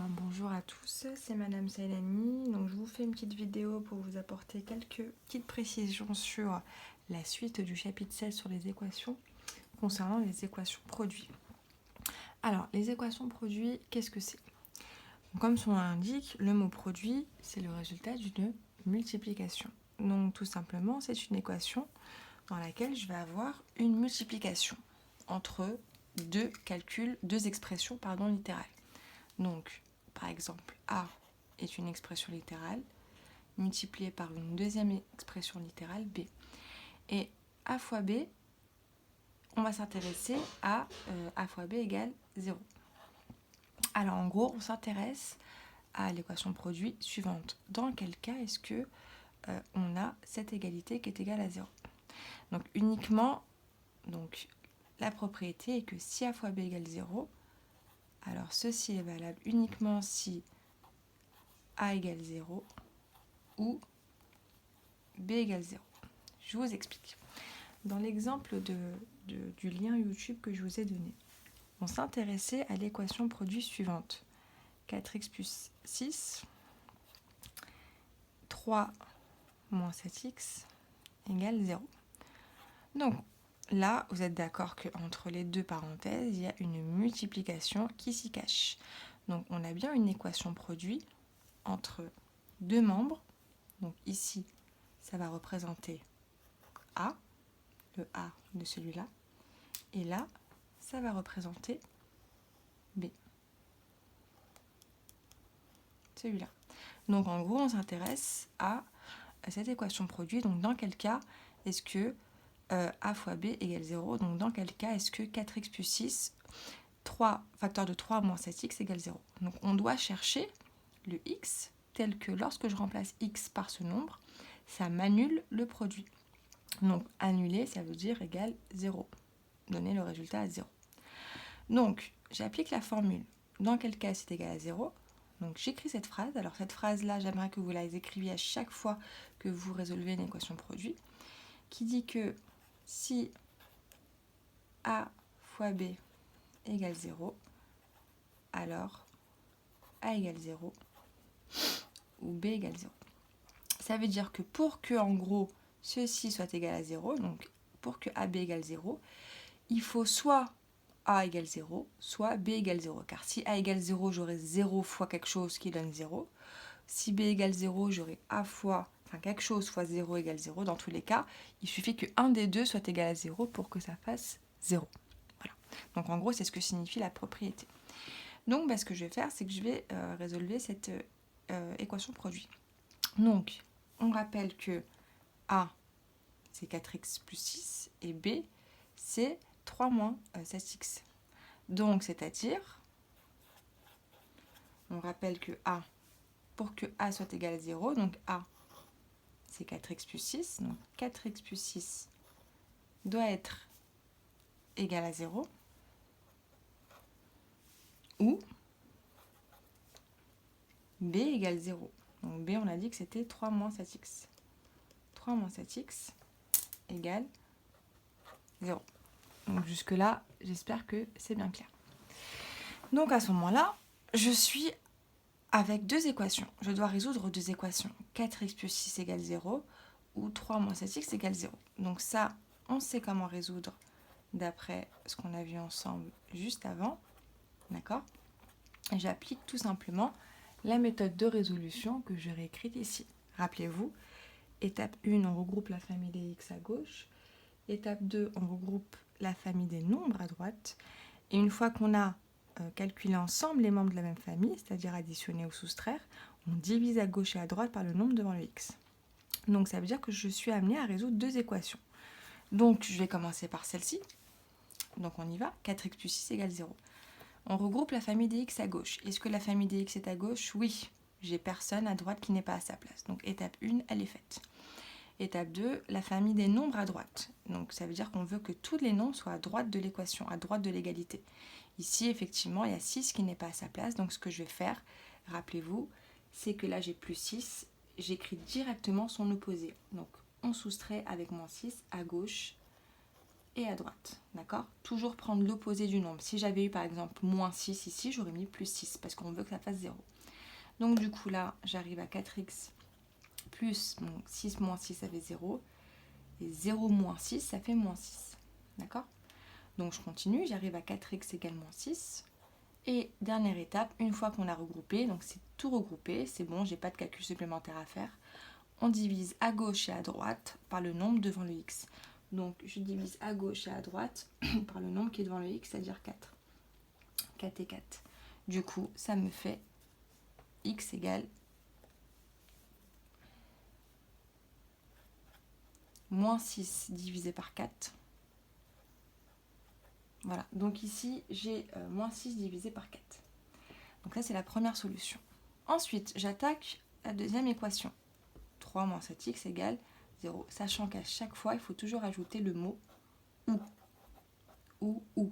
bonjour à tous, c'est Madame Sailani. Donc je vous fais une petite vidéo pour vous apporter quelques petites précisions sur la suite du chapitre 16 sur les équations concernant les équations produits. Alors les équations produits, qu'est-ce que c'est? Comme son nom l'indique, le mot produit, c'est le résultat d'une multiplication. Donc tout simplement, c'est une équation dans laquelle je vais avoir une multiplication entre deux expressions littérales. Donc, par exemple, A est une expression littérale multipliée par une deuxième expression littérale B. Et A fois B, on va s'intéresser à A fois B égale 0. Alors en gros, on s'intéresse à l'équation produit suivante. Dans quel cas est-ce que on a cette égalité qui est égale à 0? Donc uniquement, la propriété est que si A fois B égale 0, alors ceci est valable uniquement si A égale 0 ou B égale 0. Je vous explique. Dans l'exemple du lien YouTube que je vous ai donné, on s'intéressait à l'équation produit suivante. 4x plus 6, 3 moins 7x égale 0. Donc là, vous êtes d'accord qu'entre les deux parenthèses, il y a une multiplication qui s'y cache. Donc on a bien une équation produit entre deux membres. Donc ici, ça va représenter A, le A de celui-là. Et là, ça va représenter B, celui-là. Donc en gros, on s'intéresse à cette équation produit. Donc dans quel cas est-ce que A fois B égale 0? Donc dans quel cas est-ce que 4x plus 6, 3 facteur de 3 moins 7x égale 0? Donc on doit chercher le x tel que lorsque je remplace x par ce nombre, ça m'annule le produit. Donc annuler, ça veut dire égal 0. Donner le résultat à 0. Donc j'applique la formule. Dans quel cas c'est égal à 0? Donc j'écris cette phrase. Alors cette phrase-là, j'aimerais que vous la écriviez à chaque fois que vous résolvez une équation produit, qui dit que si A fois B égale 0, alors A égale 0 ou B égale 0. Ça veut dire que pour que, en gros, ceci soit égal à 0, donc pour que AB égale 0, il faut soit A égale 0, soit B égale 0. Car si A égale 0, j'aurai 0 fois quelque chose qui donne 0. Si B égale 0, j'aurai A fois, quelque chose fois 0 égale 0. Dans tous les cas, il suffit qu'un des deux soit égal à 0 pour que ça fasse 0. Voilà. Donc en gros, c'est ce que signifie la propriété. Donc ce que je vais faire, c'est que je vais résolver cette équation produit. Donc, on rappelle que A, c'est 4x plus 6 et B, c'est 3 moins 7x. Donc, c'est-à-dire, on rappelle que A, pour que A soit égal à 0, donc A, c'est 4x plus 6. Donc, 4x plus 6 doit être égal à 0. Ou B égale 0. Donc, B, on a dit que c'était 3 moins 7x. 3 moins 7x égale 0. Donc, jusque-là, j'espère que c'est bien clair. Donc, à ce moment-là, je suis avec deux équations. Je dois résoudre deux équations. 4x plus 6 égale 0 ou 3 moins 7x égale 0. Donc ça, on sait comment résoudre d'après ce qu'on a vu ensemble juste avant. D'accord? Et j'applique tout simplement la méthode de résolution que je réécrite ici. Rappelez-vous, étape 1, on regroupe la famille des x à gauche. Étape 2, on regroupe la famille des nombres à droite. Et une fois qu'on a calculé ensemble les membres de la même famille, c'est-à-dire additionner ou soustraire, on divise à gauche et à droite par le nombre devant le x. Donc ça veut dire que je suis amenée à résoudre deux équations. Donc je vais commencer par celle-ci. Donc on y va, 4x plus 6 égale 0. On regroupe la famille des x à gauche. Est-ce que la famille des x est à gauche? Oui. J'ai personne à droite qui n'est pas à sa place. Donc étape 1, elle est faite. Étape 2, la famille des nombres à droite. Donc ça veut dire qu'on veut que tous les nombres soient à droite de l'équation, à droite de l'égalité. Ici, effectivement, il y a 6 qui n'est pas à sa place. Donc ce que je vais faire, rappelez-vous, c'est que là j'ai plus 6, j'écris directement son opposé. Donc on soustrait avec moins 6 à gauche et à droite, d'accord? Toujours prendre l'opposé du nombre. Si j'avais eu par exemple moins 6 ici, j'aurais mis plus 6 parce qu'on veut que ça fasse 0. Donc du coup là, j'arrive à 4x plus 6 moins 6, ça fait 0. Et 0 moins 6, ça fait moins 6. D'accord? Donc je continue, j'arrive à 4x égale moins 6. Et dernière étape, une fois qu'on a regroupé, donc c'est tout regroupé, c'est bon, j'ai pas de calcul supplémentaire à faire. On divise à gauche et à droite par le nombre devant le x. Donc je divise à gauche et à droite par le nombre qui est devant le x, c'est-à-dire 4. 4 et 4. Du coup, ça me fait x égale moins 6 divisé par 4. Voilà, donc ici, j'ai moins 6 divisé par 4. Donc ça, c'est la première solution. Ensuite, j'attaque la deuxième équation. 3 moins 7x égale 0. Sachant qu'à chaque fois, il faut toujours ajouter le mot ou. Ou.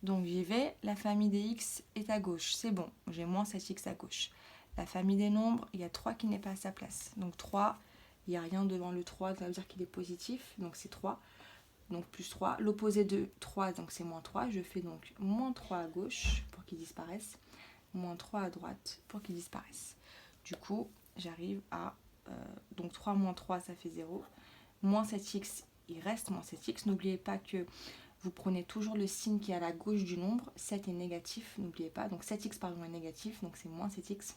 Donc j'y vais, la famille des x est à gauche. C'est bon, j'ai moins 7x à gauche. La famille des nombres, il y a 3 qui n'est pas à sa place. Donc 3, il n'y a rien devant le 3, ça veut dire qu'il est positif. Donc c'est 3. Donc plus 3. L'opposé de 3, donc c'est moins 3. Je fais donc moins 3 à gauche pour qu'il disparaisse. Moins 3 à droite pour qu'il disparaisse. Du coup, j'arrive à... donc 3 moins 3, ça fait 0. Moins 7x, il reste moins 7x. N'oubliez pas que vous prenez toujours le signe qui est à la gauche du nombre. 7 est négatif, n'oubliez pas. Donc 7x, pardon, est négatif, donc c'est moins 7x.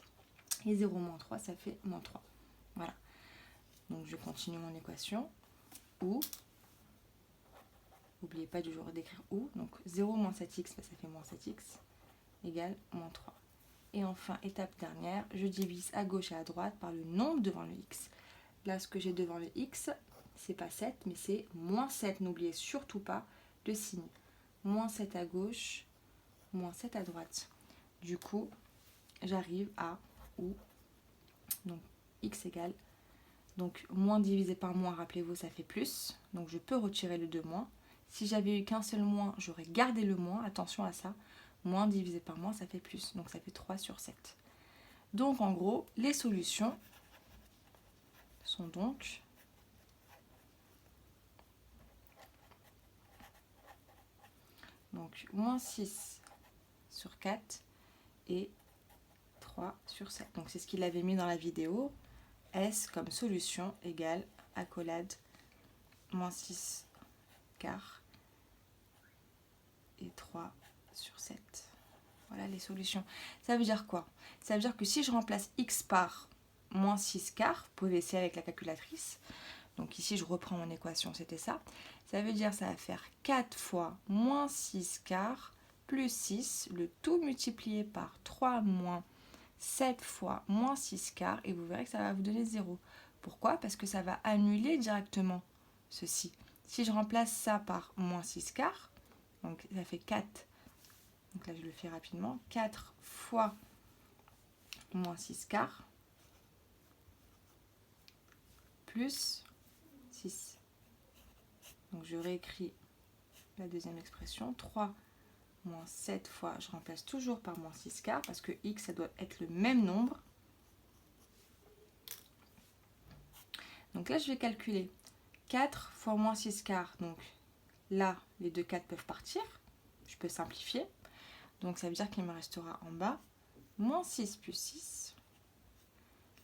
Et 0 moins 3, ça fait moins 3. Voilà. Donc je continue mon équation. Ou... N'oubliez pas toujours d'écrire ou. Donc 0 moins 7x, ça fait moins 7x, égale moins 3. Et enfin, étape dernière, je divise à gauche et à droite par le nombre devant le x. Là, ce que j'ai devant le x, c'est pas 7, mais c'est moins 7. N'oubliez surtout pas le signe. Moins 7 à gauche, moins 7 à droite. Du coup, j'arrive à ou. Donc, x égale. Donc, moins divisé par moins, rappelez-vous, ça fait plus. Donc, je peux retirer le 2 moins. Si j'avais eu qu'un seul moins, j'aurais gardé le moins. Attention à ça. Moins divisé par moins, ça fait plus. Donc, ça fait 3 sur 7. Donc, en gros, les solutions sont donc moins 6 sur 4 et 3 sur 7. Donc, c'est ce qu'il avait mis dans la vidéo. S comme solution égale accolade moins 6 quart et 3 sur 7. Voilà les solutions. Ça veut dire quoi? Ça veut dire que si je remplace x par moins 6 quart, vous pouvez essayer avec la calculatrice. Donc ici, je reprends mon équation, c'était ça. Ça veut dire que ça va faire 4 fois moins 6 quart plus 6, le tout multiplié par 3 moins 7 fois moins 6 quart, et vous verrez que ça va vous donner 0. Pourquoi? Parce que ça va annuler directement ceci. Si je remplace ça par moins 6 quart, donc ça fait 4, donc là je le fais rapidement, 4 fois moins 6 quart plus 6. Donc je réécris la deuxième expression, 3 moins 7 fois, je remplace toujours par moins 6 quart, parce que x, ça doit être le même nombre. Donc là, je vais calculer 4 fois moins 6 quart. Donc là, les deux 4 peuvent partir. Je peux simplifier. Donc ça veut dire qu'il me restera en bas moins 6 plus 6.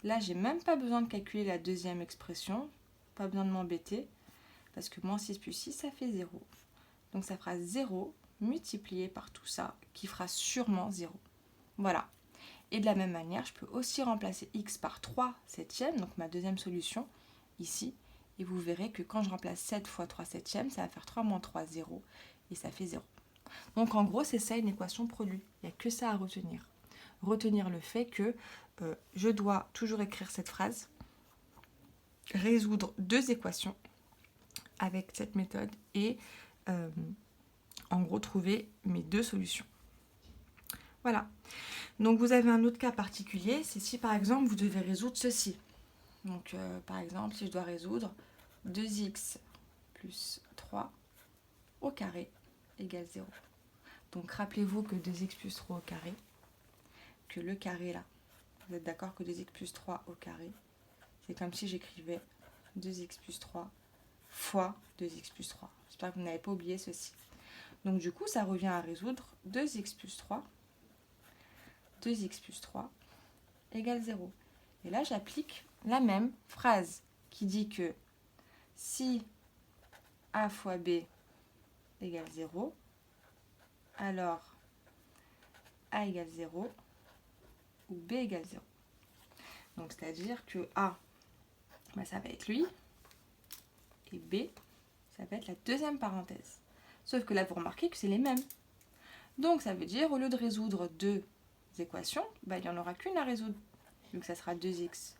Là, j'ai même pas besoin de calculer la deuxième expression. Pas besoin de m'embêter. Parce que moins 6 plus 6, ça fait 0. Donc ça fera 0 multiplié par tout ça, qui fera sûrement 0. Voilà. Et de la même manière, je peux aussi remplacer x par 3 septièmes, donc ma deuxième solution, ici. Et vous verrez que quand je remplace 7 fois 3 septièmes, ça va faire 3 moins 3, 0. Et ça fait 0. Donc en gros, c'est ça une équation produit. Il n'y a que ça à retenir. Retenir le fait que je dois toujours écrire cette phrase, résoudre deux équations avec cette méthode et en gros trouver mes deux solutions. Voilà. Donc vous avez un autre cas particulier, c'est si par exemple vous devez résoudre ceci. Donc par exemple, si je dois résoudre 2x plus 3 au carré égale 0. Donc rappelez-vous que 2x plus 3 au carré, que le carré là, vous êtes d'accord que 2x plus 3 au carré, c'est comme si j'écrivais 2x plus 3 fois 2x plus 3. J'espère que vous n'avez pas oublié ceci. Donc du coup, ça revient à résoudre 2x plus 3. 2x plus 3 égale 0. Et là, j'applique la même phrase qui dit que si a fois b égale 0, alors a égale 0 ou b égale 0. Donc, c'est-à-dire que a, ça va être lui, et b, ça va être la deuxième parenthèse. Sauf que là, vous remarquez que c'est les mêmes. Donc, ça veut dire, au lieu de résoudre deux équations, il n'y en aura qu'une à résoudre. Donc, ça sera 2x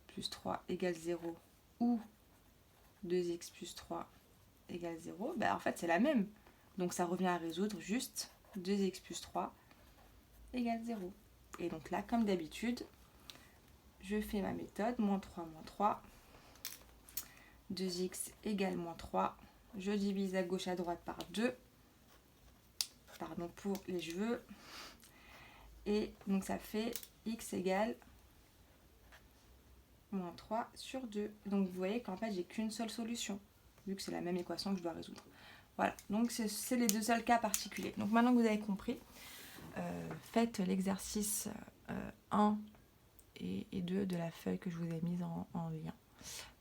plus 3 égale 0 ou 2x plus 3 égale 0. En fait, c'est la même. Donc, ça revient à résoudre juste 2x plus 3 égale 0. Et donc là, comme d'habitude, je fais ma méthode, moins 3, 2x égale moins 3. Je divise à gauche à droite par 2. Pardon pour les cheveux. Et donc ça fait x égale moins 3 sur 2. Donc vous voyez qu'en fait, j'ai qu'une seule solution, vu que c'est la même équation que je dois résoudre. Voilà, donc c'est les deux seuls cas particuliers. Donc maintenant que vous avez compris, faites l'exercice 1 et 2 de la feuille que je vous ai mise en lien.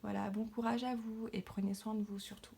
Voilà, bon courage à vous et prenez soin de vous surtout.